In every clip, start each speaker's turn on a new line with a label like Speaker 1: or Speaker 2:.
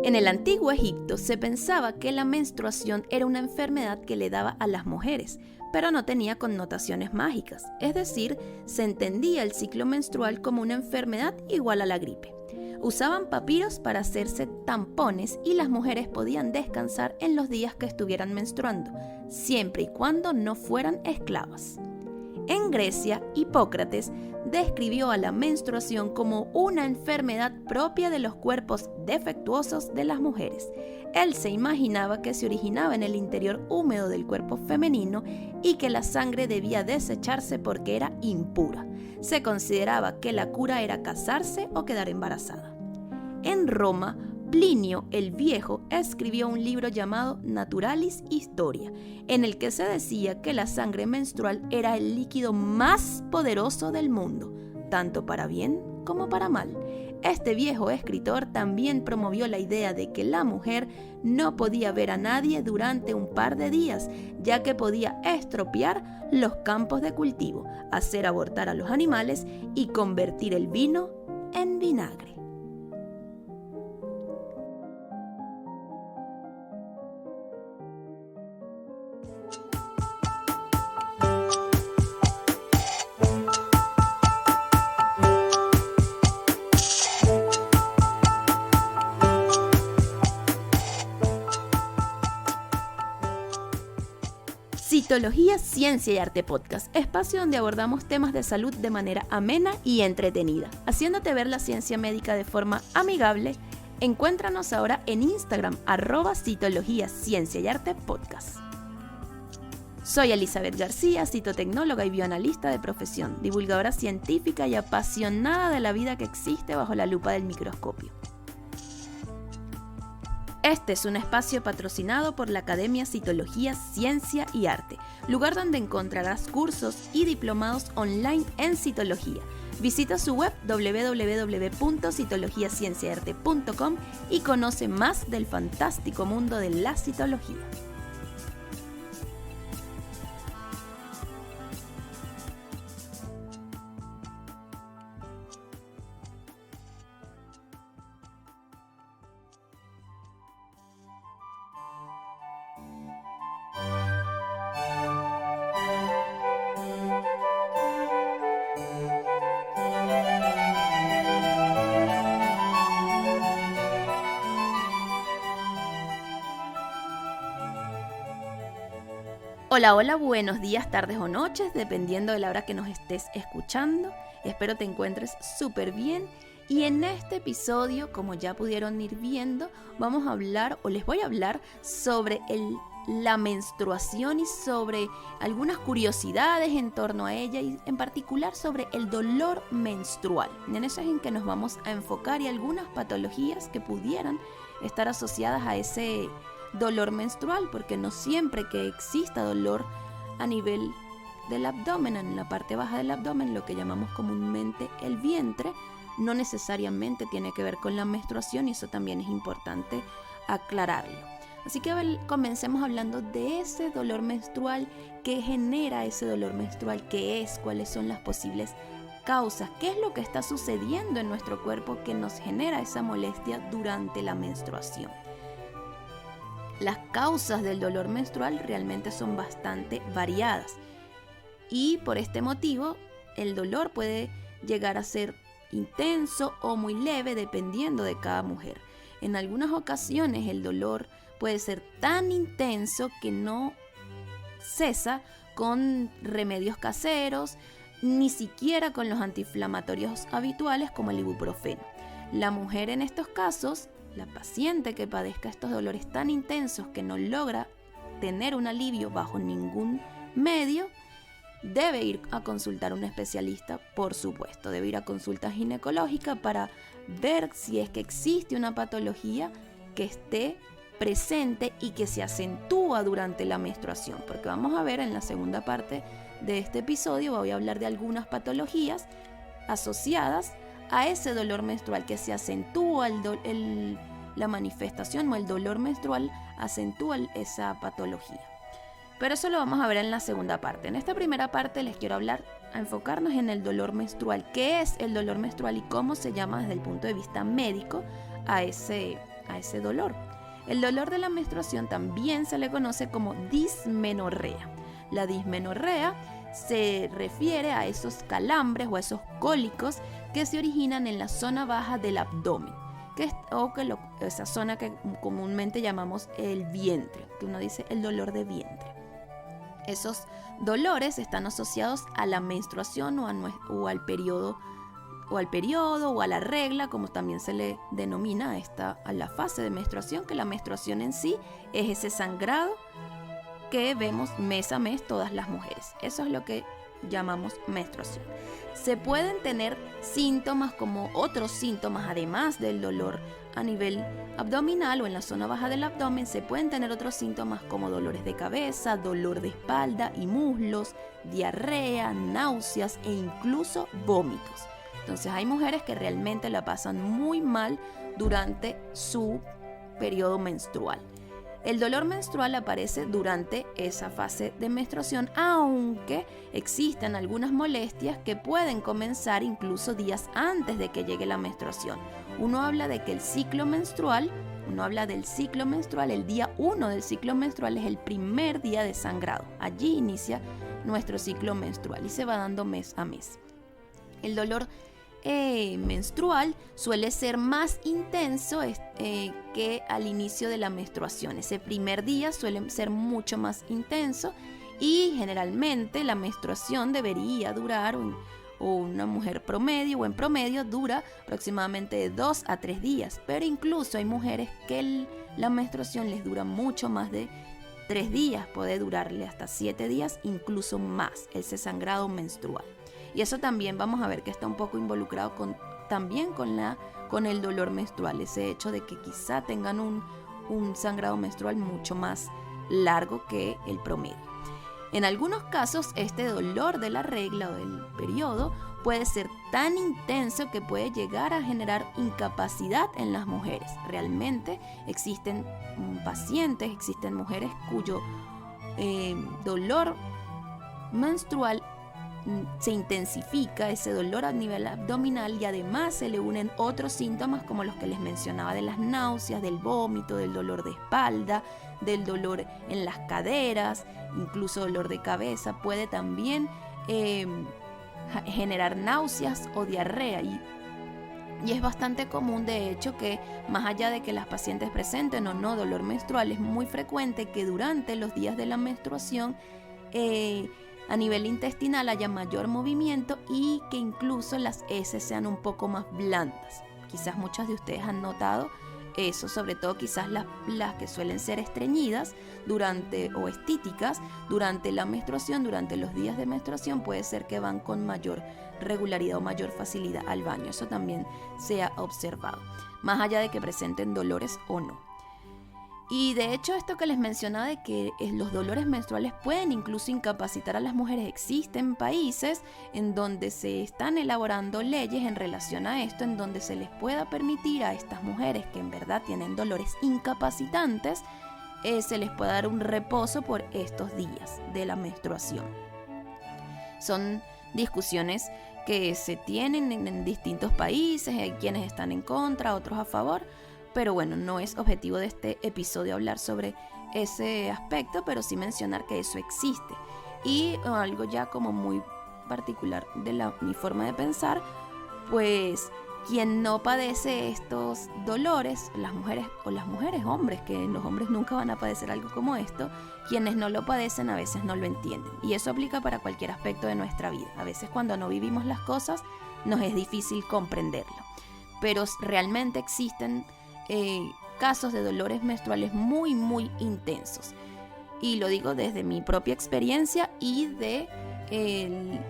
Speaker 1: En el antiguo Egipto se pensaba que la menstruación era una enfermedad que le daba a las mujeres, pero no tenía connotaciones mágicas, es decir, se entendía el ciclo menstrual como una enfermedad igual a la gripe. Usaban papiros para hacerse tampones y las mujeres podían descansar en los días que estuvieran menstruando, siempre y cuando no fueran esclavas. En Grecia, Hipócrates describió a la menstruación como una enfermedad propia de los cuerpos defectuosos de las mujeres. Él se imaginaba que se originaba en el interior húmedo del cuerpo femenino y que la sangre debía desecharse porque era impura. Se consideraba que la cura era casarse o quedar embarazada. En Roma, Plinio el Viejo escribió un libro llamado Naturalis Historia, en el que se decía que la sangre menstrual era el líquido más poderoso del mundo, tanto para bien como para mal. Este viejo escritor también promovió la idea de que la mujer no podía ver a nadie durante un par de días, ya que podía estropear los campos de cultivo, hacer abortar a los animales y convertir el vino en vinagre. Citología, Ciencia y Arte Podcast, espacio donde abordamos temas de salud de manera amena y entretenida, haciéndote ver la ciencia médica de forma amigable. Encuéntranos ahora en Instagram, @Citología, Ciencia y Arte Podcast. Soy Elizabeth García, citotecnóloga y bioanalista de profesión, divulgadora científica y apasionada de la vida que existe bajo la lupa del microscopio. Este es un espacio patrocinado por la Academia Citología, Ciencia y Arte, lugar donde encontrarás cursos y diplomados online en citología. Visita su web www.citologiacienciaarte.com y conoce más del fantástico mundo de la citología. Hola, hola, buenos días, tardes o noches, dependiendo de la hora que nos estés escuchando. Espero te encuentres súper bien. Y en este episodio, como ya pudieron ir viendo, les voy a hablar sobre la menstruación y sobre algunas curiosidades en torno a ella y en particular sobre el dolor menstrual. En eso es en que nos vamos a enfocar y algunas patologías que pudieran estar asociadas a ese dolor menstrual, porque no siempre que exista dolor a nivel del abdomen, en la parte baja del abdomen, lo que llamamos comúnmente el vientre, no necesariamente tiene que ver con la menstruación, y eso también es importante aclararlo. Así que comencemos hablando de ese dolor menstrual, qué genera ese dolor menstrual, qué es, cuáles son las posibles causas, qué es lo que está sucediendo en nuestro cuerpo que nos genera esa molestia durante la menstruación. Las causas del dolor menstrual realmente son bastante variadas y por este motivo el dolor puede llegar a ser intenso o muy leve dependiendo de cada mujer. En algunas ocasiones el dolor puede ser tan intenso que no cesa con remedios caseros, ni siquiera con los antiinflamatorios habituales como el ibuprofeno. La mujer en estos casos, la paciente que padezca estos dolores tan intensos que no logra tener un alivio bajo ningún medio, debe ir a consultar a un especialista, por supuesto. Debe ir a consulta ginecológica para ver si es que existe una patología que esté presente y que se acentúa durante la menstruación. Porque vamos a ver en la segunda parte de este episodio, voy a hablar de algunas patologías asociadas a ese dolor menstrual que se acentúa, la manifestación o el dolor menstrual acentúa esa patología. Pero eso lo vamos a ver en la segunda parte. En esta primera parte les quiero hablar a enfocarnos en el dolor menstrual. ¿Qué es el dolor menstrual y cómo se llama desde el punto de vista médico a ese dolor? El dolor de la menstruación también se le conoce como dismenorrea. La dismenorrea se refiere a esos calambres o a esos cólicos que se originan en la zona baja del abdomen, esa zona que comúnmente llamamos el vientre, que uno dice el dolor de vientre. Esos dolores están asociados a la menstruación o al periodo o a la regla, como también se le denomina a la fase de menstruación, que la menstruación en sí es ese sangrado que vemos mes a mes todas las mujeres. Eso es lo que llamamos menstruación. Se pueden tener síntomas como otros síntomas, además del dolor a nivel abdominal o en la zona baja del abdomen. Se pueden tener otros síntomas como dolores de cabeza, dolor de espalda y muslos, diarrea, náuseas e incluso vómitos. Entonces hay mujeres que realmente la pasan muy mal durante su periodo menstrual. El dolor menstrual aparece durante esa fase de menstruación, aunque existen algunas molestias que pueden comenzar incluso días antes de que llegue la menstruación. Uno habla del ciclo menstrual, el día 1 del ciclo menstrual es el primer día de sangrado. Allí inicia nuestro ciclo menstrual y se va dando mes a mes. El dolor menstrual suele ser más intenso que al inicio de la menstruación. Ese primer día suele ser mucho más intenso y generalmente la menstruación debería durar, o una mujer promedio o en promedio dura aproximadamente de 2 a 3 días, pero incluso hay mujeres que la menstruación les dura mucho más de 3 días, puede durarle hasta 7 días, incluso más, ese sangrado menstrual. Y eso también vamos a ver que está un poco involucrado también con el dolor menstrual, ese hecho de que quizá tengan un sangrado menstrual mucho más largo que el promedio. En algunos casos, este dolor de la regla o del periodo puede ser tan intenso que puede llegar a generar incapacidad en las mujeres. Realmente existen mujeres cuyo dolor menstrual se intensifica, ese dolor a nivel abdominal, y además se le unen otros síntomas como los que les mencionaba de las náuseas, del vómito, del dolor de espalda, del dolor en las caderas, incluso dolor de cabeza. Puede también generar náuseas o diarrea y es bastante común, de hecho, que más allá de que las pacientes presenten o no dolor menstrual, es muy frecuente que durante los días de la menstruación a nivel intestinal haya mayor movimiento y que incluso las heces sean un poco más blandas. Quizás muchas de ustedes han notado eso, sobre todo quizás las que suelen ser estreñidas o estíticas durante la menstruación, durante los días de menstruación, puede ser que van con mayor regularidad o mayor facilidad al baño. Eso también se ha observado, más allá de que presenten dolores o no. Y de hecho, esto que les mencionaba de que los dolores menstruales pueden incluso incapacitar a las mujeres, existen países en donde se están elaborando leyes en relación a esto, en donde se les pueda permitir a estas mujeres que en verdad tienen dolores incapacitantes, se les pueda dar un reposo por estos días de la menstruación. Son discusiones que se tienen en distintos países, hay quienes están en contra, otros a favor. Pero bueno, no es objetivo de este episodio hablar sobre ese aspecto, pero sí mencionar que eso existe. Y algo ya como muy particular de mi forma de pensar, pues quien no padece estos dolores, las mujeres, hombres, que los hombres nunca van a padecer algo como esto, quienes no lo padecen a veces no lo entienden. Y eso aplica para cualquier aspecto de nuestra vida. A veces cuando no vivimos las cosas nos es difícil comprenderlo. Pero realmente existen casos de dolores menstruales muy muy intensos, y lo digo desde mi propia experiencia y de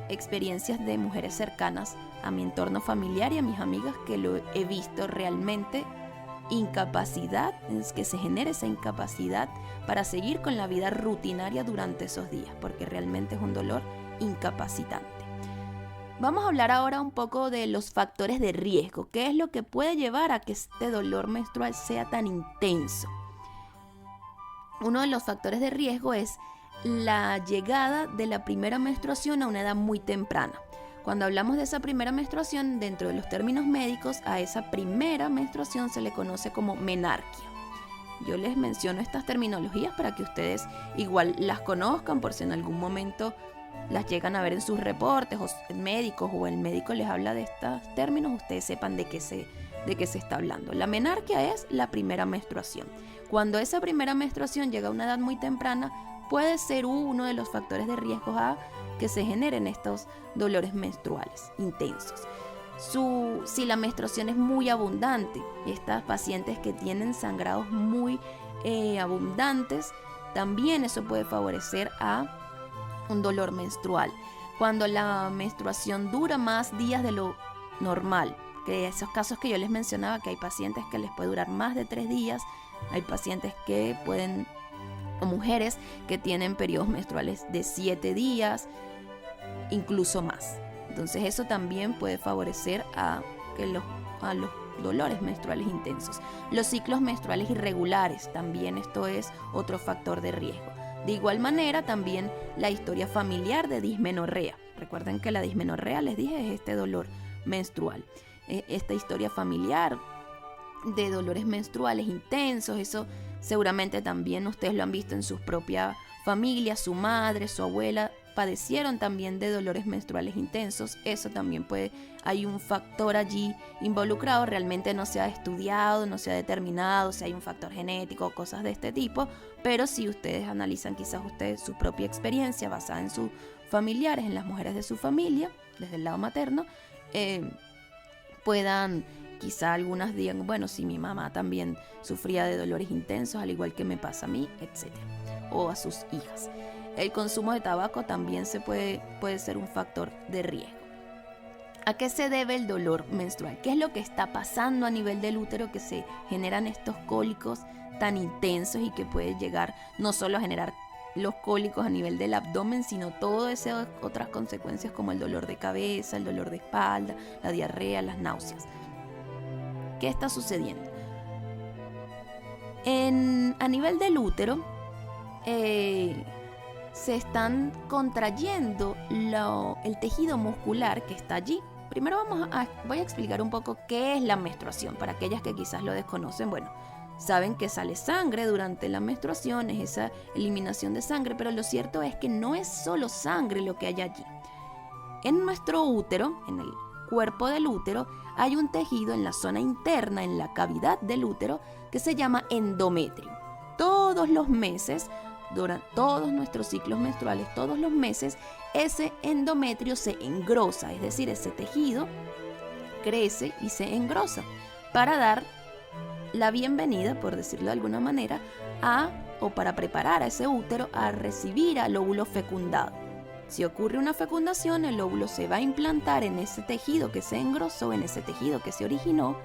Speaker 1: experiencias de mujeres cercanas a mi entorno familiar y a mis amigas, que lo he visto realmente. Incapacidad, es que se genere esa incapacidad para seguir con la vida rutinaria durante esos días, porque realmente es un dolor incapacitante. Vamos a hablar ahora un poco de los factores de riesgo. ¿Qué es lo que puede llevar a que este dolor menstrual sea tan intenso? Uno de los factores de riesgo es la llegada de la primera menstruación a una edad muy temprana. Cuando hablamos de esa primera menstruación, dentro de los términos médicos, a esa primera menstruación se le conoce como menarquia. Yo les menciono estas terminologías para que ustedes igual las conozcan, por si en algún momento las llegan a ver en sus reportes o médicos, o el médico les habla de estos términos, ustedes sepan de qué se está hablando. La menarquia es la primera menstruación. Cuando esa primera menstruación llega a una edad muy temprana, puede ser uno de los factores de riesgo a que se generen estos dolores menstruales intensos. Si la menstruación es muy abundante, estas pacientes que tienen sangrados muy abundantes, también eso puede favorecer a un dolor menstrual. Cuando la menstruación dura más días de lo normal, que esos casos que yo les mencionaba, que hay pacientes que les puede durar más de 3 días, hay pacientes que pueden, o mujeres que tienen periodos menstruales de 7 días, incluso más. Entonces eso también puede favorecer a los dolores menstruales intensos. Los ciclos menstruales irregulares, también esto es otro factor de riesgo. De igual manera, también la historia familiar de dismenorrea. Recuerden que la dismenorrea, les dije, es este dolor menstrual. Esta historia familiar de dolores menstruales intensos, eso seguramente también ustedes lo han visto en su propia familia, su madre, su abuela padecieron también de dolores menstruales intensos. Eso también hay un factor allí involucrado, realmente no se ha estudiado, no se ha determinado si hay un factor genético o cosas de este tipo, pero si ustedes analizan quizás su propia experiencia basada en sus familiares, en las mujeres de su familia, desde el lado materno, puedan, quizá algunas digan, bueno, si mi mamá también sufría de dolores intensos, al igual que me pasa a mí, etc. O a sus hijas. El consumo de tabaco también puede ser un factor de riesgo. ¿A qué se debe el dolor menstrual? ¿Qué es lo que está pasando a nivel del útero que se generan estos cólicos tan intensos y que puede llegar no solo a generar los cólicos a nivel del abdomen, sino todas esas otras consecuencias como el dolor de cabeza, el dolor de espalda, la diarrea, las náuseas? ¿Qué está sucediendo? A nivel del útero, se están contrayendo el tejido muscular que está allí. Primero voy a explicar un poco qué es la menstruación, para aquellas que quizás lo desconocen. Bueno, saben que sale sangre durante la menstruación, es esa eliminación de sangre, pero lo cierto es que no es solo sangre lo que hay allí. En nuestro útero, en el cuerpo del útero, hay un tejido en la zona interna, en la cavidad del útero, que se llama endometrio. Todos los meses, durante todos nuestros ciclos menstruales, todos los meses, ese endometrio se engrosa, es decir, ese tejido crece y se engrosa para dar la bienvenida, por decirlo de alguna manera, o para preparar a ese útero a recibir al óvulo fecundado. Si ocurre una fecundación, el óvulo se va a implantar en ese tejido que se engrosó, en ese tejido que se originó,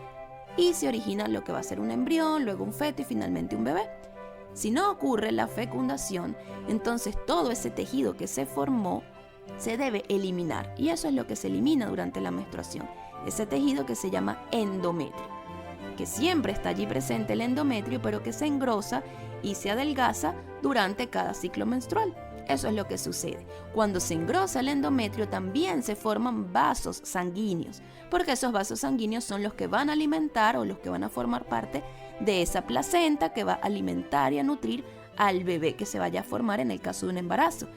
Speaker 1: y se origina lo que va a ser un embrión, luego un feto y finalmente un bebé. Si no ocurre la fecundación, entonces todo ese tejido que se formó se debe eliminar, y eso es lo que se elimina durante la menstruación, ese tejido que se llama endometrio, que siempre está allí presente el endometrio, pero que se engrosa y se adelgaza durante cada ciclo menstrual. Eso es lo que sucede. Cuando se engrosa el endometrio, también se forman vasos sanguíneos, porque esos vasos sanguíneos son los que van a alimentar o los que van a formar parte de esa placenta que va a alimentar y a nutrir al bebé que se vaya a formar en el caso de un embarazo.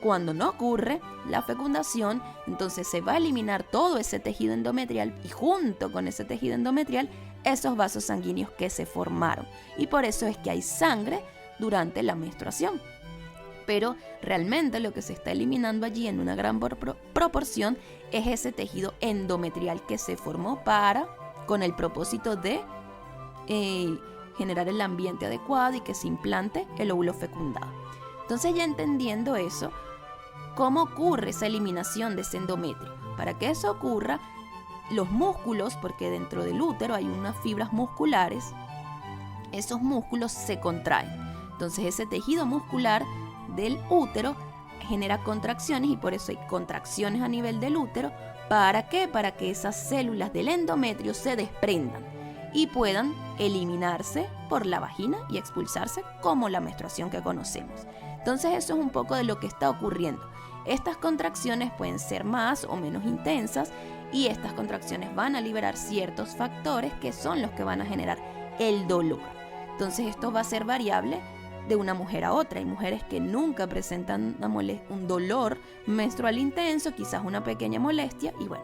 Speaker 1: Cuando no ocurre la fecundación, entonces se va a eliminar todo ese tejido endometrial y junto con ese tejido endometrial esos vasos sanguíneos que se formaron. Y por eso es que hay sangre durante la menstruación. Pero realmente lo que se está eliminando allí en una gran proporción es ese tejido endometrial que se formó con el propósito de generar el ambiente adecuado y que se implante el óvulo fecundado. Entonces, ya entendiendo eso, ¿cómo ocurre esa eliminación de ese endometrio? Para que eso ocurra, los músculos, porque dentro del útero hay unas fibras musculares, esos músculos se contraen. Entonces, ese tejido muscular del útero genera contracciones y por eso hay contracciones a nivel del útero. ¿Para qué? Para que esas células del endometrio se desprendan y puedan eliminarse por la vagina y expulsarse como la menstruación que conocemos. Entonces eso es un poco de lo que está ocurriendo. Estas contracciones pueden ser más o menos intensas y estas contracciones van a liberar ciertos factores que son los que van a generar el dolor. Entonces esto va a ser variable de una mujer a otra. Hay mujeres que nunca presentan un dolor menstrual intenso, quizás una pequeña molestia, y bueno,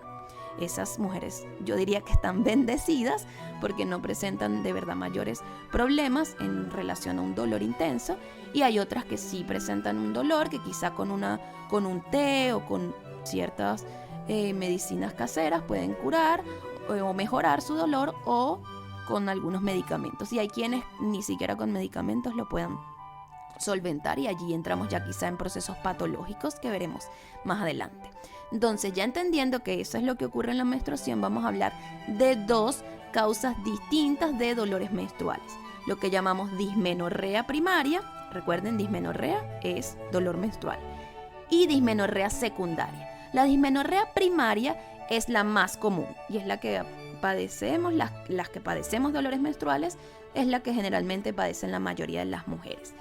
Speaker 1: esas mujeres yo diría que están bendecidas porque no presentan de verdad mayores problemas en relación a un dolor intenso, y hay otras que sí presentan un dolor que quizá con un té o con ciertas medicinas caseras pueden curar o mejorar su dolor, o con algunos medicamentos, y hay quienes ni siquiera con medicamentos lo puedan solventar, y allí entramos ya quizá en procesos patológicos que veremos más adelante. Entonces, ya entendiendo que eso es lo que ocurre en la menstruación, vamos a hablar de dos causas distintas de dolores menstruales: lo que llamamos dismenorrea primaria, recuerden, dismenorrea es dolor menstrual, y dismenorrea secundaria. La dismenorrea primaria es la más común y es la que padecemos, las que padecemos dolores menstruales, es la que generalmente padecen la mayoría de las mujeres.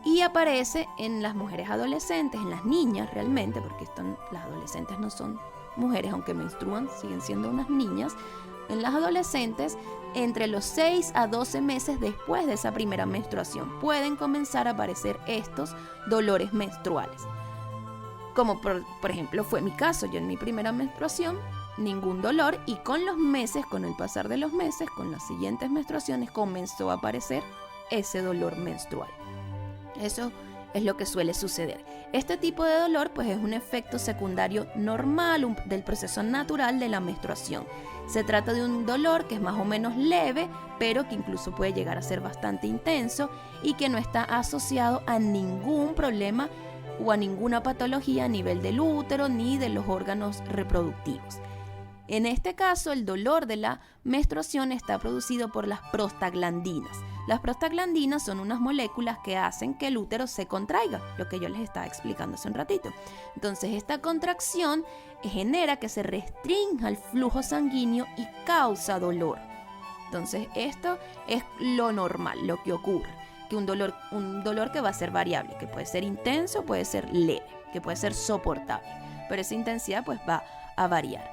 Speaker 1: Y aparece en las mujeres adolescentes, en las niñas realmente, porque las adolescentes no son mujeres, aunque menstruan, siguen siendo unas niñas. En las adolescentes, entre los 6 a 12 meses después de esa primera menstruación, pueden comenzar a aparecer estos dolores menstruales. Como por ejemplo fue mi caso, yo en mi primera menstruación, ningún dolor, y con los meses, con el pasar de los meses, con las siguientes menstruaciones, comenzó a aparecer ese dolor menstrual. Eso es lo que suele suceder. Este tipo de dolor pues es un efecto secundario normal del proceso natural de la menstruación. Se trata de un dolor que es más o menos leve, pero que incluso puede llegar a ser bastante intenso y que no está asociado a ningún problema o a ninguna patología a nivel del útero ni de los órganos reproductivos. En este caso, el dolor de la menstruación está producido por las prostaglandinas. Las prostaglandinas son unas moléculas que hacen que el útero se contraiga, lo que yo les estaba explicando hace un ratito. Entonces, esta contracción genera que se restrinja el flujo sanguíneo y causa dolor. Entonces, esto es lo normal, lo que ocurre, que un dolor que va a ser variable, que puede ser intenso, puede ser leve, que puede ser soportable, pero esa intensidad pues va a variar.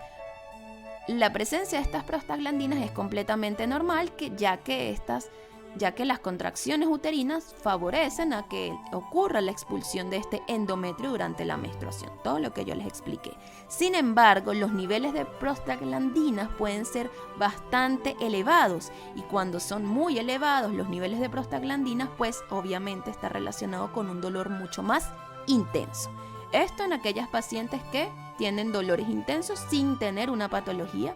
Speaker 1: La presencia de estas prostaglandinas es completamente normal, ya que las contracciones uterinas favorecen a que ocurra la expulsión de este endometrio durante la menstruación, todo lo que yo les expliqué. Sin embargo, los niveles de prostaglandinas pueden ser bastante elevados, y cuando son muy elevados los niveles de prostaglandinas, pues obviamente está relacionado con un dolor mucho más intenso. Esto en aquellas pacientes que tienen dolores intensos sin tener una patología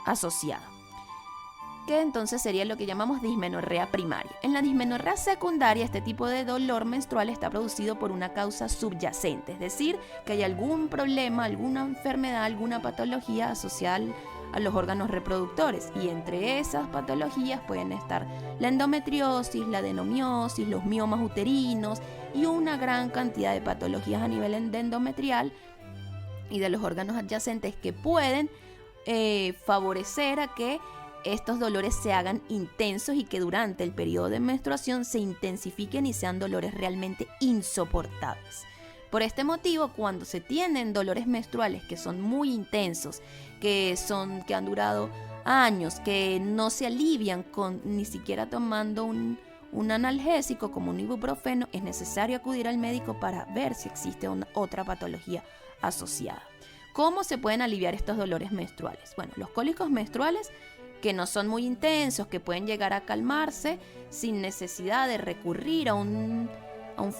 Speaker 1: asociada, que entonces sería lo que llamamos dismenorrea primaria. En la dismenorrea secundaria, este tipo de dolor menstrual está producido por una causa subyacente, es decir, que hay algún problema, alguna enfermedad, alguna patología asociada a los órganos reproductores, y entre esas patologías pueden estar la endometriosis, la adenomiosis, los miomas uterinos y una gran cantidad de patologías a nivel endometrial y de los órganos adyacentes que pueden favorecer a que estos dolores se hagan intensos y que durante el periodo de menstruación se intensifiquen y sean dolores realmente insoportables. Por este motivo, cuando se tienen dolores menstruales que son muy intensos, que han durado años, que no se alivian ni siquiera tomando un analgésico como un ibuprofeno, es necesario acudir al médico para ver si existe otra patología asociada. ¿Cómo se pueden aliviar estos dolores menstruales? Bueno, los cólicos menstruales, que no son muy intensos, que pueden llegar a calmarse sin necesidad de recurrir a un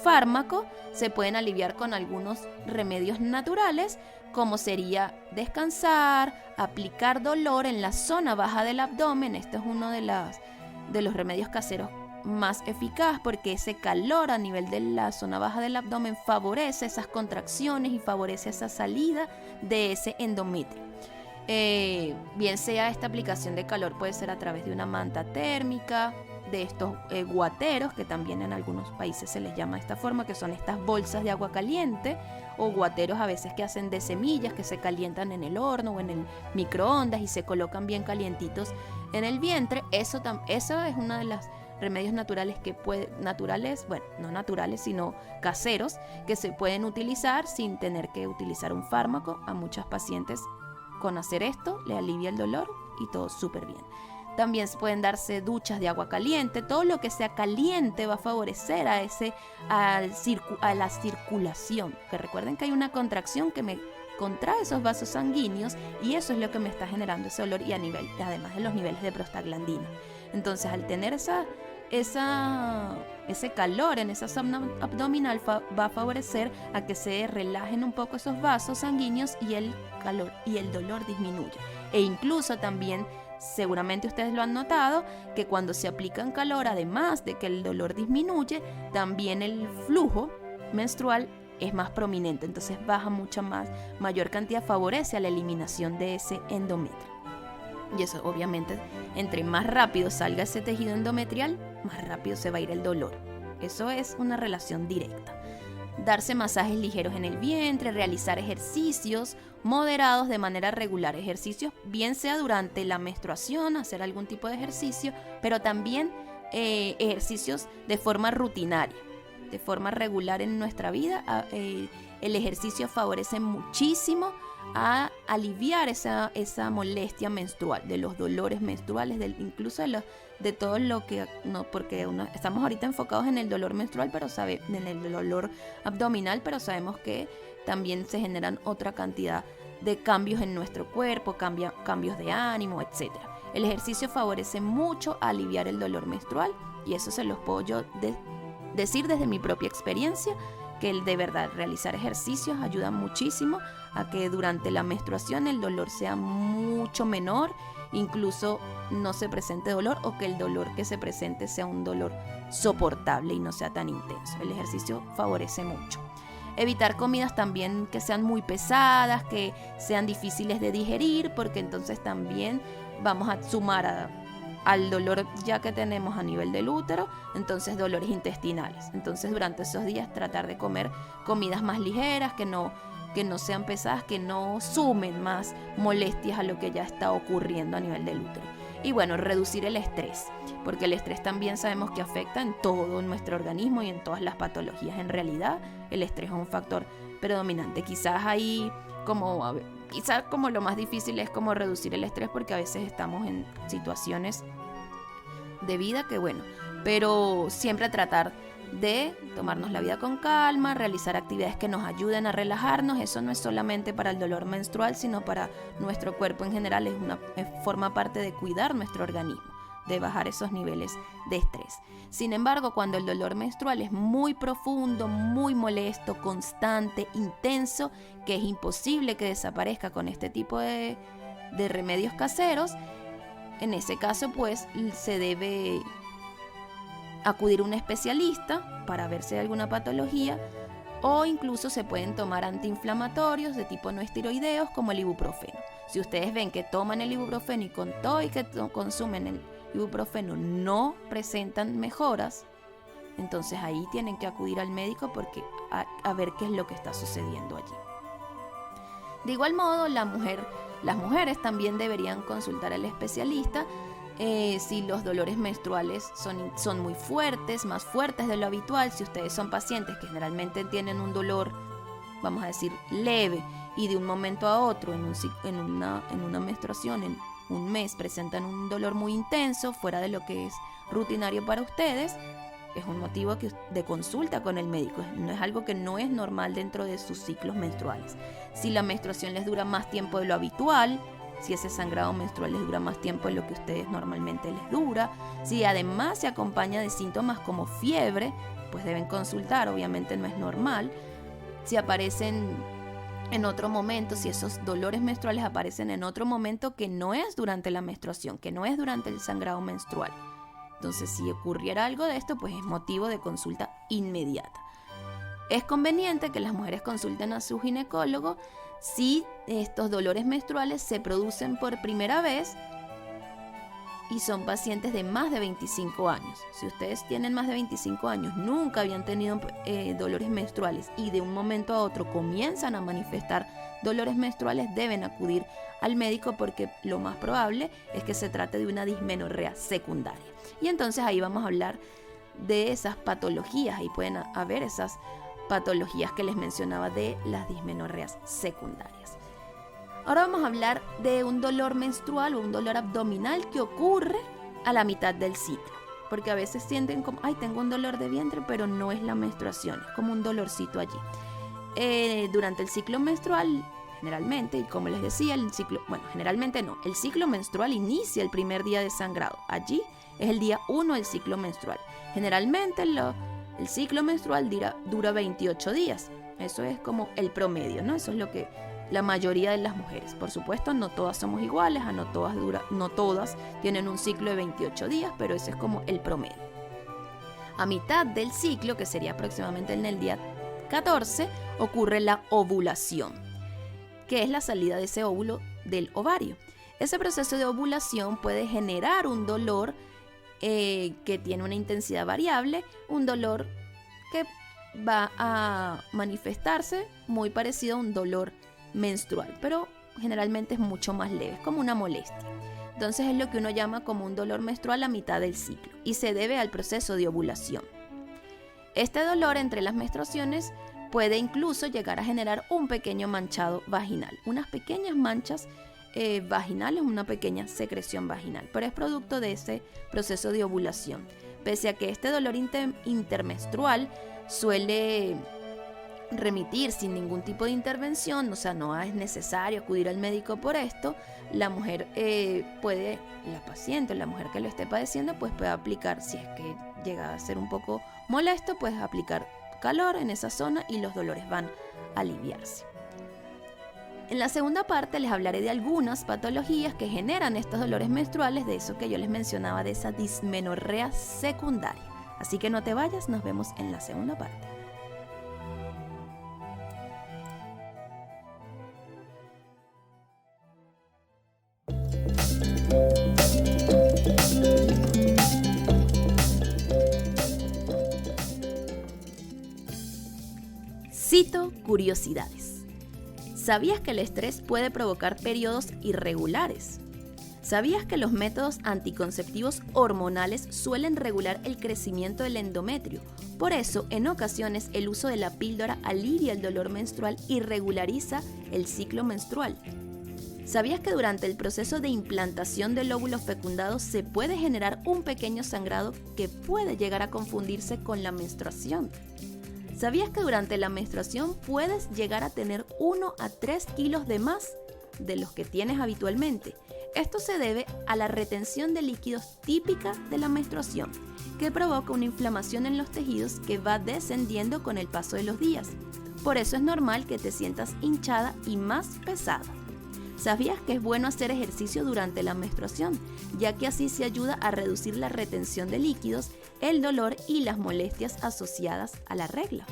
Speaker 1: fármaco, se pueden aliviar con algunos remedios naturales, como sería descansar, aplicar dolor en la zona baja del abdomen. Este es uno de los remedios caseros más eficaz, porque ese calor a nivel de la zona baja del abdomen favorece esas contracciones y favorece esa salida de ese endometrio. Bien sea esta aplicación de calor puede ser a través de una manta térmica, de estos guateros, que también en algunos países se les llama de esta forma, que son estas bolsas de agua caliente, o guateros a veces que hacen de semillas que se calientan en el horno o en el microondas y se colocan bien calientitos en el vientre. Eso es una de las remedios naturales no naturales, sino caseros, que se pueden utilizar sin tener que utilizar un fármaco. A muchas pacientes con hacer esto le alivia el dolor y todo súper bien. También pueden darse duchas de agua caliente. Todo lo que sea caliente va a favorecer a la circulación. Que recuerden que hay una contracción que me contrae esos vasos sanguíneos y eso es lo que me está generando ese dolor, y además de los niveles de prostaglandina. Entonces, al tener ese calor en esa zona abdominal va a favorecer a que se relajen un poco esos vasos sanguíneos y el calor y el dolor disminuye. E incluso también, seguramente ustedes lo han notado, que cuando se aplica en calor, además de que el dolor disminuye, también el flujo menstrual es más prominente, entonces baja mayor cantidad, favorece a la eliminación de ese endometrio. Y eso, obviamente, entre más rápido salga ese tejido endometrial, más rápido se va a ir el dolor. Eso es una relación directa. Darse masajes ligeros en el vientre, realizar ejercicios moderados de manera regular. Ejercicios, bien sea durante la menstruación, hacer algún tipo de ejercicio, pero también ejercicios de forma rutinaria, de forma regular en nuestra vida. El ejercicio favorece muchísimo a aliviar esa molestia menstrual, de los dolores menstruales, incluso de todo lo que no, porque estamos ahorita enfocados en el dolor menstrual, pero en el dolor abdominal, pero sabemos que también se generan otra cantidad de cambios en nuestro cuerpo, cambios de ánimo, etc. El ejercicio favorece mucho a aliviar el dolor menstrual, y eso se los puedo yo decir desde mi propia experiencia, que de verdad realizar ejercicios ayuda muchísimo a que durante la menstruación el dolor sea mucho menor, incluso no se presente dolor, o que el dolor que se presente sea un dolor soportable y no sea tan intenso. El ejercicio favorece mucho. Evitar comidas también que sean muy pesadas, que sean difíciles de digerir, porque entonces también vamos a sumar al dolor ya que tenemos a nivel del útero, entonces dolores intestinales. Entonces, durante esos días tratar de comer comidas más ligeras, que no sean pesadas, que no sumen más molestias a lo que ya está ocurriendo a nivel del útero. Y bueno, reducir el estrés, porque el estrés también sabemos que afecta en todo nuestro organismo y en todas las patologías. En realidad, el estrés es un factor predominante. Quizás como lo más difícil es como reducir el estrés, porque a veces estamos en situaciones de vida pero siempre tratar de tomarnos la vida con calma, realizar actividades que nos ayuden a relajarnos. Eso no es solamente para el dolor menstrual, sino para nuestro cuerpo en general. Forma parte de cuidar nuestro organismo, de bajar esos niveles de estrés. Sin embargo, cuando el dolor menstrual es muy profundo, muy molesto, constante, intenso, que es imposible que desaparezca con este tipo de remedios caseros, en ese caso pues se debe acudir a un especialista para ver si hay alguna patología, o incluso se pueden tomar antiinflamatorios de tipo no esteroideos como el ibuprofeno. Si ustedes ven que toman el ibuprofeno y con todo y que consumen el ibuprofeno no presentan mejoras, entonces ahí tienen que acudir al médico porque a ver qué es lo que está sucediendo allí. De igual modo, las mujeres también deberían consultar al especialista si los dolores menstruales son muy fuertes, más fuertes de lo habitual. Si ustedes son pacientes que generalmente tienen un dolor, vamos a decir, leve, y de un momento a otro en una menstruación, en un mes, presentan un dolor muy intenso, fuera de lo que es rutinario para ustedes, es un motivo de consulta con el médico. No es algo que no es normal dentro de sus ciclos menstruales. Si la menstruación les dura más tiempo de lo habitual, si ese sangrado menstrual les dura más tiempo de lo que a ustedes normalmente les dura, si además se acompaña de síntomas como fiebre, pues deben consultar. Obviamente no es normal. Si aparecen en otro momento, si esos dolores menstruales aparecen en otro momento que no es durante la menstruación, que no es durante el sangrado menstrual, entonces si ocurriera algo de esto, pues es motivo de consulta inmediata. Es conveniente que las mujeres consulten a su ginecólogo si estos dolores menstruales se producen por primera vez y son pacientes de más de 25 años. Si ustedes tienen más de 25 años, nunca habían tenido dolores menstruales y de un momento a otro comienzan a manifestar dolores menstruales, deben acudir al médico porque lo más probable es que se trate de una dismenorrea secundaria. Y entonces ahí vamos a hablar de esas patologías. Ahí pueden haber esas patologías que les mencionaba de las dismenorreas secundarias. Ahora vamos a hablar de un dolor menstrual o un dolor abdominal que ocurre a la mitad del ciclo. Porque a veces sienten como, ay, tengo un dolor de vientre, pero no es la menstruación, es como un dolorcito allí. Durante el ciclo menstrual, generalmente, y como les decía, el ciclo menstrual inicia el primer día de sangrado. Allí es el día 1 del ciclo menstrual. Generalmente el ciclo menstrual dura 28 días. Eso es como el promedio, ¿no? Eso es lo que la mayoría de las mujeres. Por supuesto, no todas somos iguales, no todas tienen un ciclo de 28 días, pero ese es como el promedio. A mitad del ciclo, que sería aproximadamente en el día 14, ocurre la ovulación, que es la salida de ese óvulo del ovario. Ese proceso de ovulación puede generar un dolor que tiene una intensidad variable, un dolor que va a manifestarse muy parecido a un dolor menstrual, pero generalmente es mucho más leve, es como una molestia. Entonces es lo que uno llama como un dolor menstrual a mitad del ciclo y se debe al proceso de ovulación. Este dolor entre las menstruaciones puede incluso llegar a generar un pequeño manchado vaginal, unas pequeñas manchas vaginales, una pequeña secreción vaginal, pero es producto de ese proceso de ovulación. Pese a que este dolor intermenstrual suele remitir sin ningún tipo de intervención, o sea, no es necesario acudir al médico por esto, la mujer la paciente o la mujer que lo esté padeciendo, pues puede aplicar, si es que llega a ser un poco molesto, pues aplicar calor en esa zona y los dolores van a aliviarse. En la segunda parte les hablaré de algunas patologías que generan estos dolores menstruales, de eso que yo les mencionaba, de esa dismenorrea secundaria. Así que no te vayas, nos vemos en la segunda parte. Cito curiosidades. ¿Sabías que el estrés puede provocar periodos irregulares? ¿Sabías que los métodos anticonceptivos hormonales suelen regular el crecimiento del endometrio? Por eso, en ocasiones, el uso de la píldora alivia el dolor menstrual y regulariza el ciclo menstrual. ¿Sabías que durante el proceso de implantación del óvulo fecundado se puede generar un pequeño sangrado que puede llegar a confundirse con la menstruación? ¿Sabías que durante la menstruación puedes llegar a tener 1 a 3 kilos de más de los que tienes habitualmente? Esto se debe a la retención de líquidos típica de la menstruación, que provoca una inflamación en los tejidos que va descendiendo con el paso de los días. Por eso es normal que te sientas hinchada y más pesada. ¿Sabías que es bueno hacer ejercicio durante la menstruación, ya que así se ayuda a reducir la retención de líquidos, el dolor y las molestias asociadas a la regla?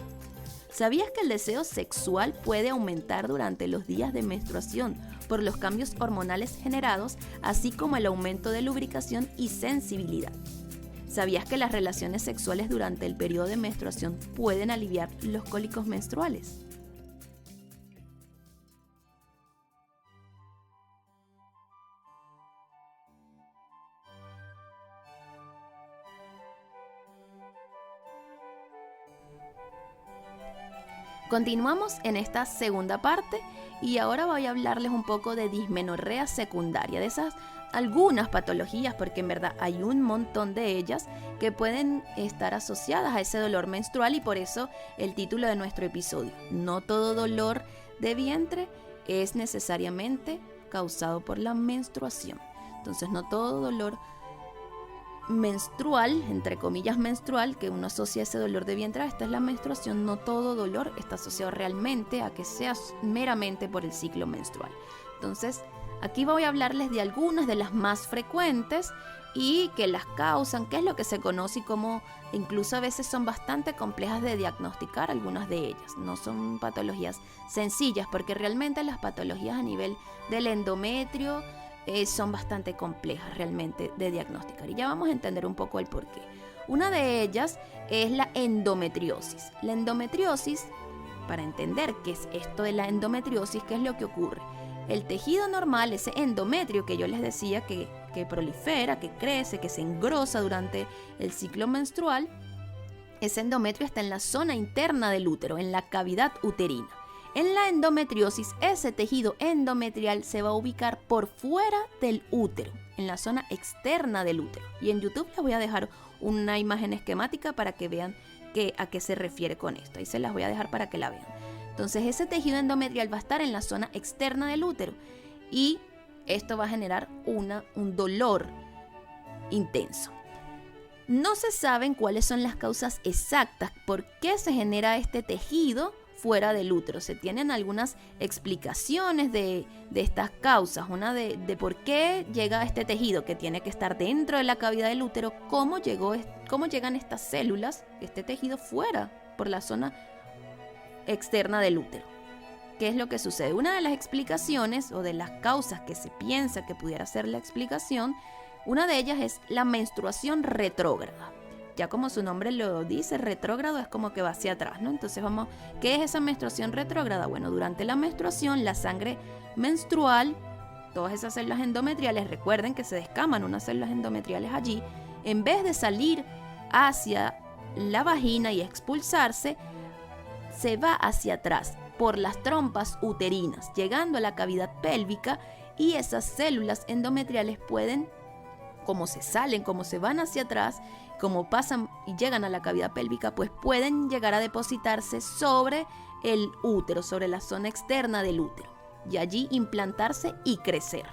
Speaker 1: ¿Sabías que el deseo sexual puede aumentar durante los días de menstruación por los cambios hormonales generados, así como el aumento de lubricación y sensibilidad? ¿Sabías que las relaciones sexuales durante el periodo de menstruación pueden aliviar los cólicos menstruales? Continuamos en esta segunda parte y ahora voy a hablarles un poco de dismenorrea secundaria, de esas algunas patologías, porque en verdad hay un montón de ellas que pueden estar asociadas a ese dolor menstrual y por eso el título de nuestro episodio. No todo dolor de vientre es necesariamente causado por la menstruación. Entonces no todo dolor menstrual, entre comillas menstrual, que uno asocia ese dolor de vientre, esta es la menstruación, no todo dolor está asociado realmente a que sea meramente por el ciclo menstrual. Entonces, aquí voy a hablarles de algunas de las más frecuentes y que las causan, qué es lo que se conoce y cómo incluso a veces son bastante complejas de diagnosticar algunas de ellas. No son patologías sencillas porque realmente las patologías a nivel del endometrio son bastante complejas realmente de diagnosticar y ya vamos a entender un poco el porqué. Una de ellas es la endometriosis. La endometriosis, para entender qué es esto de la endometriosis, ¿qué es lo que ocurre? El tejido normal, ese endometrio que yo les decía que prolifera, que crece, que se engrosa durante el ciclo menstrual, ese endometrio está en la zona interna del útero, en la cavidad uterina. En la endometriosis, ese tejido endometrial se va a ubicar por fuera del útero, en la zona externa del útero. Y en YouTube les voy a dejar una imagen esquemática para que vean a qué se refiere con esto. Ahí se las voy a dejar para que la vean. Entonces ese tejido endometrial va a estar en la zona externa del útero y esto va a generar un dolor intenso. No se saben cuáles son las causas exactas por qué se genera este tejido fuera del útero. Se tienen algunas explicaciones de estas causas. Una de por qué llega este tejido que tiene que estar dentro de la cavidad del útero, cómo llegan estas células, este tejido fuera por la zona externa del útero. ¿Qué es lo que sucede? Una de las explicaciones o de las causas que se piensa que pudiera ser la explicación, una de ellas es la menstruación retrógrada. Ya como su nombre lo dice, retrógrado es como que va hacia atrás, ¿no? Entonces ¿qué es esa menstruación retrógrada? Bueno, durante la menstruación, la sangre menstrual, todas esas células endometriales, recuerden que se descaman unas células endometriales allí, en vez de salir hacia la vagina y expulsarse, se va hacia atrás por las trompas uterinas, llegando a la cavidad pélvica, y esas células endometriales pueden, como se van hacia atrás, como pasan y llegan a la cavidad pélvica, pues pueden llegar a depositarse sobre el útero, sobre la zona externa del útero, y allí implantarse y crecer.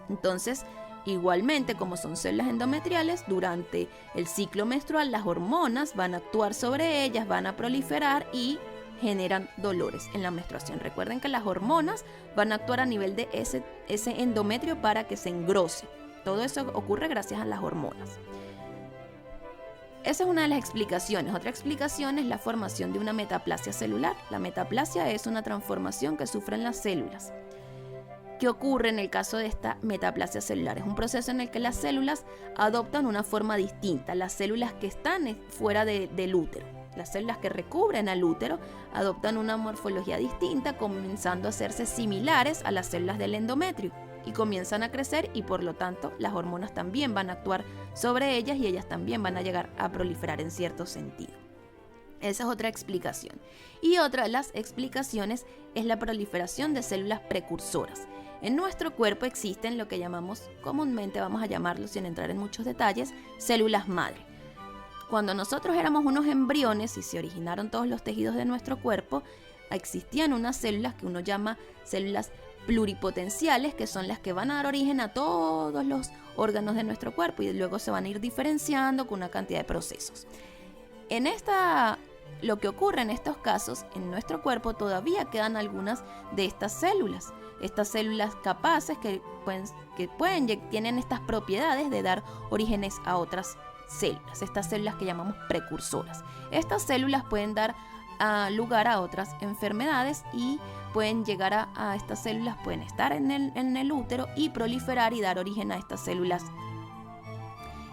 Speaker 1: Entonces, igualmente, como son células endometriales, durante el ciclo menstrual las hormonas van a actuar sobre ellas, van a proliferar y generan dolores en la menstruación. Recuerden que las hormonas van a actuar a nivel de ese endometrio para que se engrose. Todo eso ocurre gracias a las hormonas. Esa es una de las explicaciones. Otra explicación es la formación de una metaplasia celular. La metaplasia es una transformación que sufren las células. ¿Qué ocurre en el caso de esta metaplasia celular? Es un proceso en el que las células adoptan una forma distinta. Las células que están fuera del útero, las células que recubren al útero, adoptan una morfología distinta, comenzando a hacerse similares a las células del endometrio, y comienzan a crecer, y por lo tanto las hormonas también van a actuar sobre ellas y ellas también van a llegar a proliferar en cierto sentido. Esa es otra explicación. Y otra de las explicaciones es la proliferación de células precursoras. En nuestro cuerpo existen lo que llamamos, comúnmente vamos a llamarlo sin entrar en muchos detalles, células madre. Cuando nosotros éramos unos embriones y se originaron todos los tejidos de nuestro cuerpo, existían unas células que uno llama células pluripotenciales, que son las que van a dar origen a todos los órganos de nuestro cuerpo y luego se van a ir diferenciando con una cantidad de procesos. Lo que ocurre en estos casos, en nuestro cuerpo todavía quedan algunas de estas células capaces tienen estas propiedades de dar orígenes a otras células, estas células que llamamos precursoras. Estas células pueden dar lugar a otras enfermedades y pueden llegar a estas células, pueden estar en el útero y proliferar y dar origen a estas células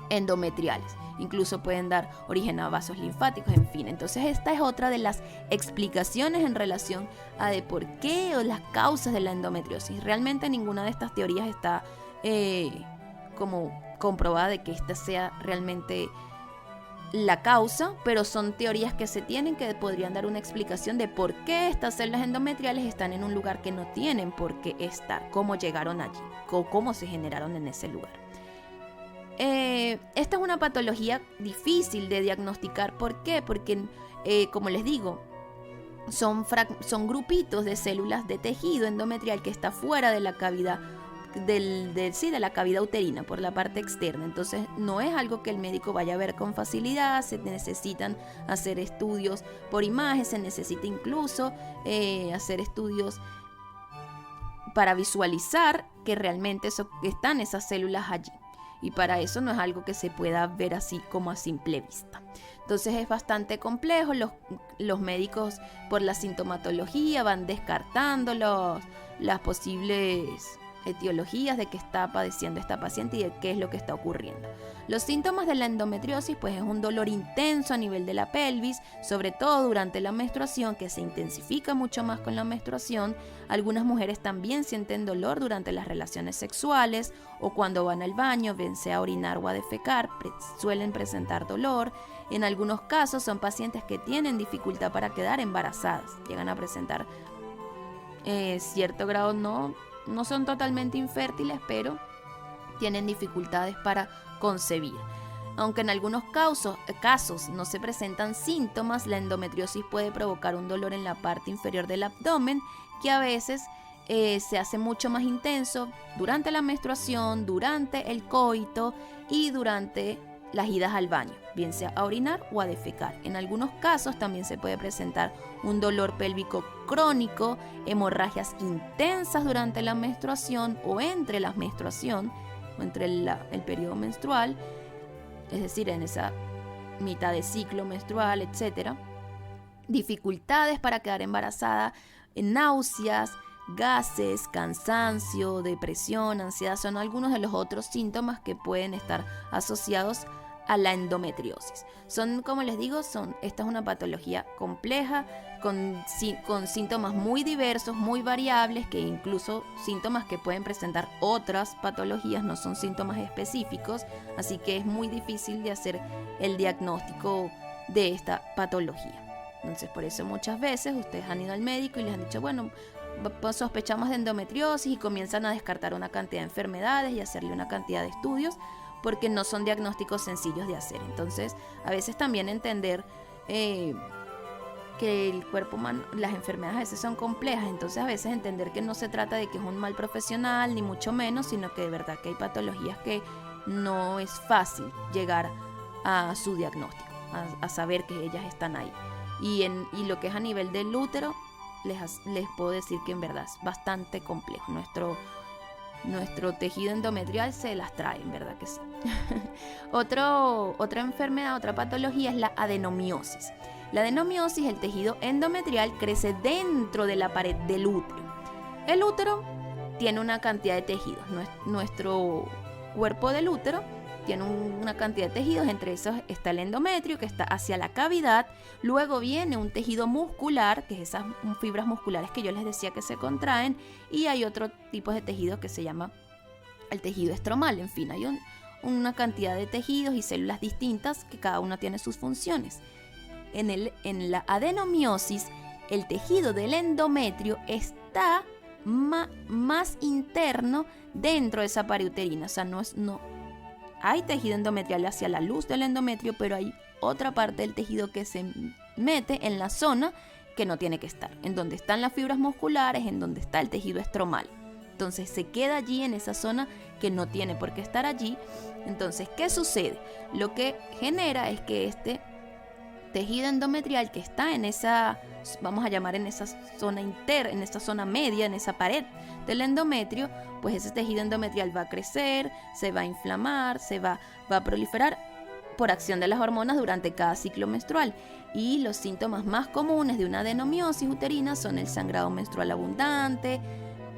Speaker 1: endometriales. Incluso pueden dar origen a vasos linfáticos, en fin. Entonces esta es otra de las explicaciones en relación a de por qué o las causas de la endometriosis. Realmente ninguna de estas teorías está como comprobada de que esta sea realmente la causa, pero son teorías que se tienen, que podrían dar una explicación de por qué estas células endometriales están en un lugar que no tienen por qué estar, cómo llegaron allí, cómo se generaron en ese lugar. Esta es una patología difícil de diagnosticar. ¿Por qué? Porque, como les digo, son grupitos de células de tejido endometrial que está fuera de la cavidad de la cavidad uterina, por la parte externa. Entonces no es algo que el médico vaya a ver con facilidad. Se necesitan hacer estudios por imagen, se necesita incluso hacer estudios para visualizar que realmente están esas células allí. Y para eso no es algo que se pueda ver así como a simple vista. Entonces es bastante complejo. Los médicos, por la sintomatología, van descartando las posibles etiologías de qué está padeciendo esta paciente y de qué es lo que está ocurriendo. Los síntomas de la endometriosis pues es un dolor intenso a nivel de la pelvis, sobre todo durante la menstruación, que se intensifica mucho más con la menstruación. Algunas mujeres también sienten dolor durante las relaciones sexuales o cuando van al baño, bien sea a orinar o a defecar, suelen presentar dolor. En algunos casos son pacientes que tienen dificultad para quedar embarazadas, llegan a presentar cierto grado, no son totalmente infértiles, pero tienen dificultades para concebir. Aunque en algunos casos no se presentan síntomas, la endometriosis puede provocar un dolor en la parte inferior del abdomen que a veces se hace mucho más intenso durante la menstruación, durante el coito y durante las idas al baño, bien sea a orinar o a defecar. En algunos casos también se puede presentar un dolor pélvico crónico, hemorragias intensas durante la menstruación o entre la menstruación o entre el periodo menstrual, es decir, en esa mitad de ciclo menstrual, etc. Dificultades para quedar embarazada, náuseas, gases, cansancio, depresión, ansiedad son algunos de los otros síntomas que pueden estar asociados a la endometriosis. Son, como les digo, esta es una patología compleja con síntomas muy diversos, muy variables, que incluso síntomas que pueden presentar otras patologías, no son síntomas específicos, así que es muy difícil de hacer el diagnóstico de esta patología. Entonces, por eso muchas veces ustedes han ido al médico y les han dicho, bueno, sospechamos de endometriosis, y comienzan a descartar una cantidad de enfermedades y hacerle una cantidad de estudios porque no son diagnósticos sencillos de hacer. Entonces, a veces también entender que el cuerpo humano, las enfermedades a veces son complejas, entonces a veces entender que no se trata de que es un mal profesional, ni mucho menos, sino que de verdad que hay patologías que no es fácil llegar a su diagnóstico, a saber que ellas están ahí. Y lo que es a nivel del útero, les puedo decir que en verdad es bastante complejo. Nuestro tejido endometrial se las trae, en verdad que sí. Otra enfermedad, otra patología es la adenomiosis. La adenomiosis, el tejido endometrial crece dentro de la pared del útero. El útero tiene una cantidad de tejidos. Nuestro cuerpo del útero tiene una cantidad de tejidos, entre esos está el endometrio, que está hacia la cavidad. Luego viene un tejido muscular, que es esas fibras musculares que yo les decía que se contraen, y hay otro tipo de tejido que se llama el tejido estromal. En fin, hay una cantidad de tejidos y células distintas que cada una tiene sus funciones. En la adenomiosis, el tejido del endometrio está más interno dentro de esa pared uterina. O sea, hay tejido endometrial hacia la luz del endometrio, pero hay otra parte del tejido que se mete en la zona que no tiene que estar, en donde están las fibras musculares, en donde está el tejido estromal. Entonces se queda allí en esa zona que no tiene por qué estar allí. Entonces, ¿qué sucede? Lo que genera es que este tejido endometrial que está en esa, vamos a llamar en esa zona en esa zona media, en esa pared del endometrio, pues ese tejido endometrial va a crecer, se va a inflamar, va a proliferar por acción de las hormonas durante cada ciclo menstrual. Y los síntomas más comunes de una adenomiosis uterina son el sangrado menstrual abundante,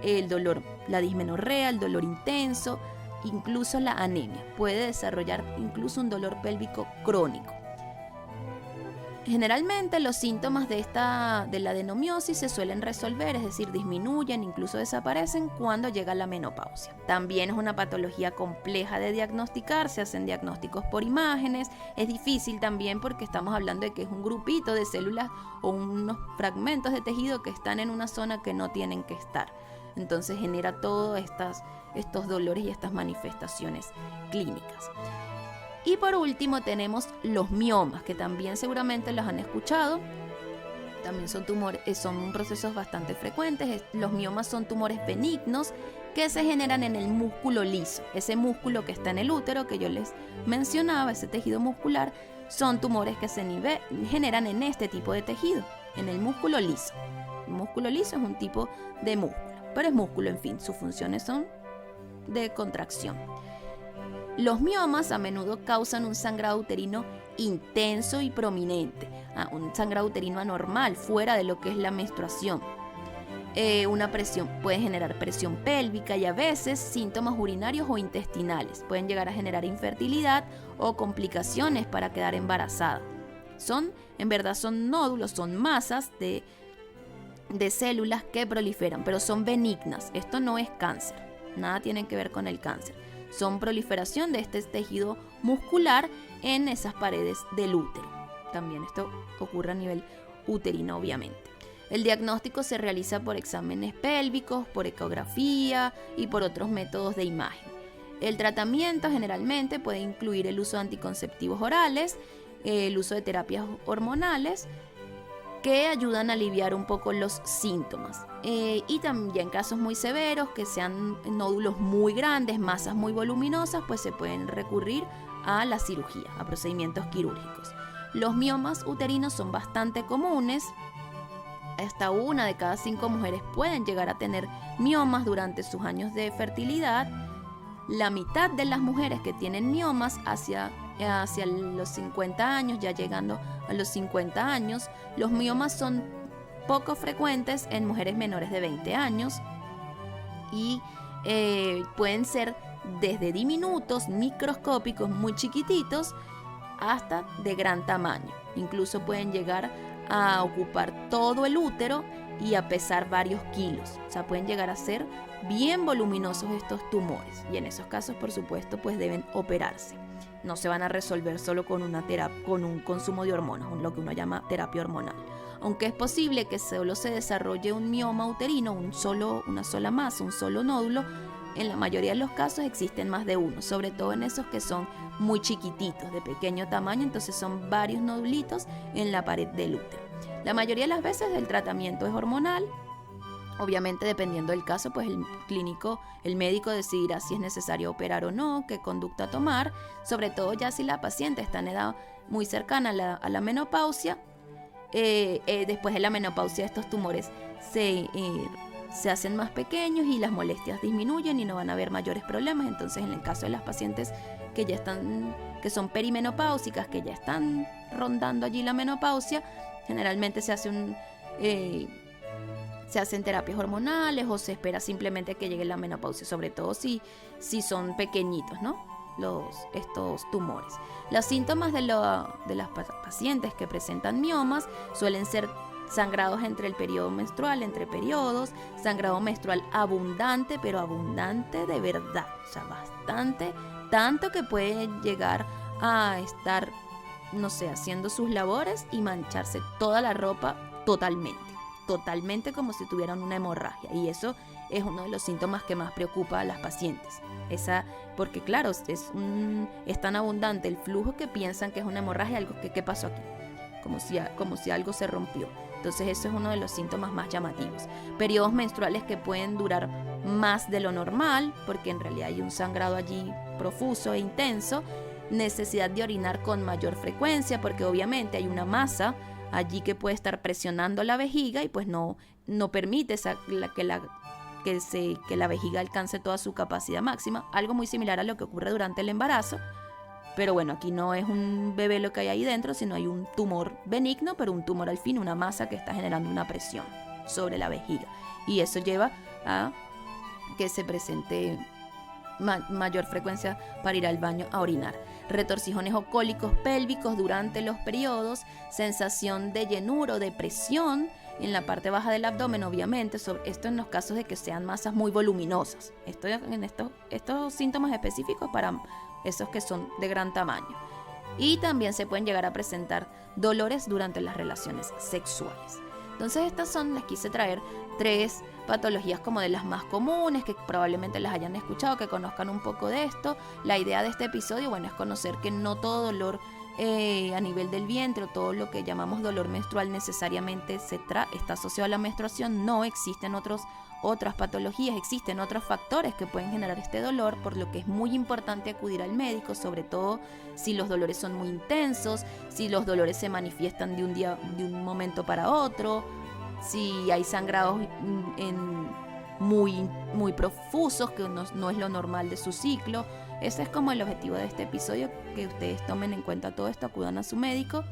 Speaker 1: el dolor, la dismenorrea, el dolor intenso, incluso la anemia. Puede desarrollar incluso un dolor pélvico crónico. Generalmente los síntomas de la adenomiosis se suelen resolver, es decir, disminuyen, incluso desaparecen cuando llega la menopausia. También es una patología compleja de diagnosticar, se hacen diagnósticos por imágenes, es difícil también porque estamos hablando de que es un grupito de células o unos fragmentos de tejido que están en una zona que no tienen que estar. Entonces genera todos estos dolores y estas manifestaciones clínicas. Y por último tenemos los miomas, que también seguramente los han escuchado. También son tumores, son procesos bastante frecuentes. Los miomas son tumores benignos que se generan en el músculo liso. Ese músculo que está en el útero que yo les mencionaba, ese tejido muscular, son tumores que se generan en este tipo de tejido, en el músculo liso. El músculo liso es un tipo de músculo, pero es músculo, en fin, sus funciones son de contracción. Los miomas a menudo causan un sangrado uterino intenso y prominente, un sangrado uterino anormal, fuera de lo que es la menstruación. una presión, puede generar presión pélvica y a veces síntomas urinarios o intestinales. Pueden llegar a generar infertilidad o complicaciones para quedar embarazada. En verdad son nódulos, son masas de células que proliferan, pero son benignas. Esto no es cáncer, nada tiene que ver con el cáncer. Son proliferación de este tejido muscular en esas paredes del útero. También esto ocurre a nivel uterino, obviamente. El diagnóstico se realiza por exámenes pélvicos, por ecografía y por otros métodos de imagen. El tratamiento generalmente puede incluir el uso de anticonceptivos orales, el uso de terapias hormonales que ayudan a aliviar un poco los síntomas. Y también en casos muy severos, que sean nódulos muy grandes, masas muy voluminosas, pues se pueden recurrir a la cirugía, a procedimientos quirúrgicos. Los miomas uterinos son bastante comunes. Hasta 1 de cada 5 mujeres pueden llegar a tener miomas durante sus años de fertilidad. La mitad de las mujeres que tienen miomas hacia los 50 años, ya llegando a los 50 años, los miomas son poco frecuentes en mujeres menores de 20 años y pueden ser desde diminutos, microscópicos, muy chiquititos, hasta de gran tamaño. Incluso pueden llegar a ocupar todo el útero y a pesar varios kilos. O sea, pueden llegar a ser bien voluminosos estos tumores y en esos casos, por supuesto, pues deben operarse. No se van a resolver solo con con un consumo de hormonas, lo que uno llama terapia hormonal. Aunque es posible que solo se desarrolle un mioma uterino, una sola masa, un solo nódulo, en la mayoría de los casos existen más de uno, sobre todo en esos que son muy chiquititos, de pequeño tamaño, entonces son varios nodulitos en la pared del útero. La mayoría de las veces el tratamiento es hormonal. Obviamente, dependiendo del caso, pues el médico decidirá si es necesario operar o no, qué conducta tomar, sobre todo ya si la paciente está en edad muy cercana a la menopausia. Después de la menopausia estos tumores se hacen más pequeños y las molestias disminuyen y no van a haber mayores problemas. Entonces, en el caso de las pacientes que son perimenopáusicas, que ya están rondando allí la menopausia, generalmente se hacen terapias hormonales o se espera simplemente que llegue la menopausia, sobre todo si son pequeñitos, ¿no? Estos tumores. Los síntomas de las pacientes que presentan miomas suelen ser sangrados entre el periodo menstrual, entre periodos, sangrado menstrual abundante, pero abundante de verdad, o sea, bastante, tanto que puede llegar a estar, no sé, haciendo sus labores y mancharse toda la ropa totalmente como si tuvieran una hemorragia, y eso es uno de los síntomas que más preocupa a las pacientes. Porque claro, es tan abundante el flujo que piensan que es una hemorragia, ¿qué pasó aquí? Como si algo se rompió. Entonces eso es uno de los síntomas más llamativos. Periodos menstruales que pueden durar más de lo normal, porque en realidad hay un sangrado allí profuso e intenso. Necesidad de orinar con mayor frecuencia, porque obviamente hay una masa allí que puede estar presionando la vejiga y pues no permite que la vejiga alcance toda su capacidad máxima. Algo muy similar a lo que ocurre durante el embarazo. Pero bueno, aquí no es un bebé lo que hay ahí dentro, sino hay un tumor benigno, pero un tumor al fin, una masa que está generando una presión sobre la vejiga. Y eso lleva a que se presente mayor frecuencia para ir al baño a orinar. Retorcijones o cólicos pélvicos durante los periodos, sensación de llenura o de presión en la parte baja del abdomen, obviamente. Esto en los casos de que sean masas muy voluminosas. Estos síntomas específicos para esos que son de gran tamaño. Y también se pueden llegar a presentar dolores durante las relaciones sexuales. Entonces les quise traer 3 patologías como de las más comunes, que probablemente las hayan escuchado, que conozcan un poco de esto. La idea de este episodio, es conocer que no todo dolor a nivel del vientre, o todo lo que llamamos dolor menstrual necesariamente está asociado a la menstruación. No existen otras patologías, existen otros factores que pueden generar este dolor, por lo que es muy importante acudir al médico, sobre todo si los dolores son muy intensos, si los dolores se manifiestan de un momento para otro, si hay sangrados muy profusos, que no es lo normal de su ciclo. Ese es como el objetivo de este episodio, que ustedes tomen en cuenta todo esto, acudan a su médico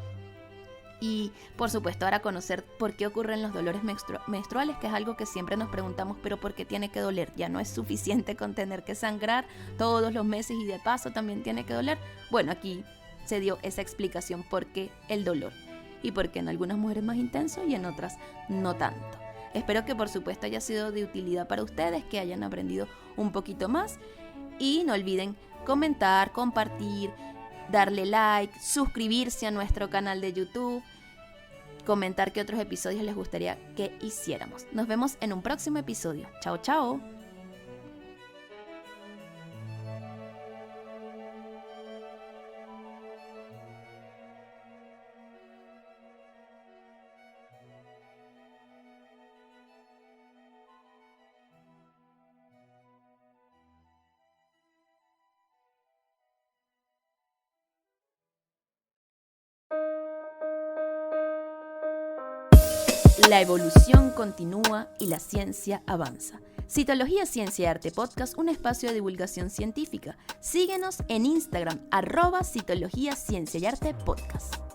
Speaker 1: Y por supuesto ahora conocer por qué ocurren los dolores menstruales, que es algo que siempre nos preguntamos, pero ¿por qué tiene que doler? Ya no es suficiente con tener que sangrar todos los meses y de paso también tiene que doler. Bueno, aquí se dio esa explicación por qué el dolor y por qué en algunas mujeres más intenso y en otras no tanto. Espero que por supuesto haya sido de utilidad para ustedes, que hayan aprendido un poquito más y no olviden comentar, compartir, darle like, suscribirse a nuestro canal de YouTube, comentar qué otros episodios les gustaría que hiciéramos. Nos vemos en un próximo episodio. Chao, chao. La evolución continúa y la ciencia avanza. Citología, Ciencia y Arte Podcast, un espacio de divulgación científica. Síguenos en Instagram, @Citología, Ciencia y Arte Podcast.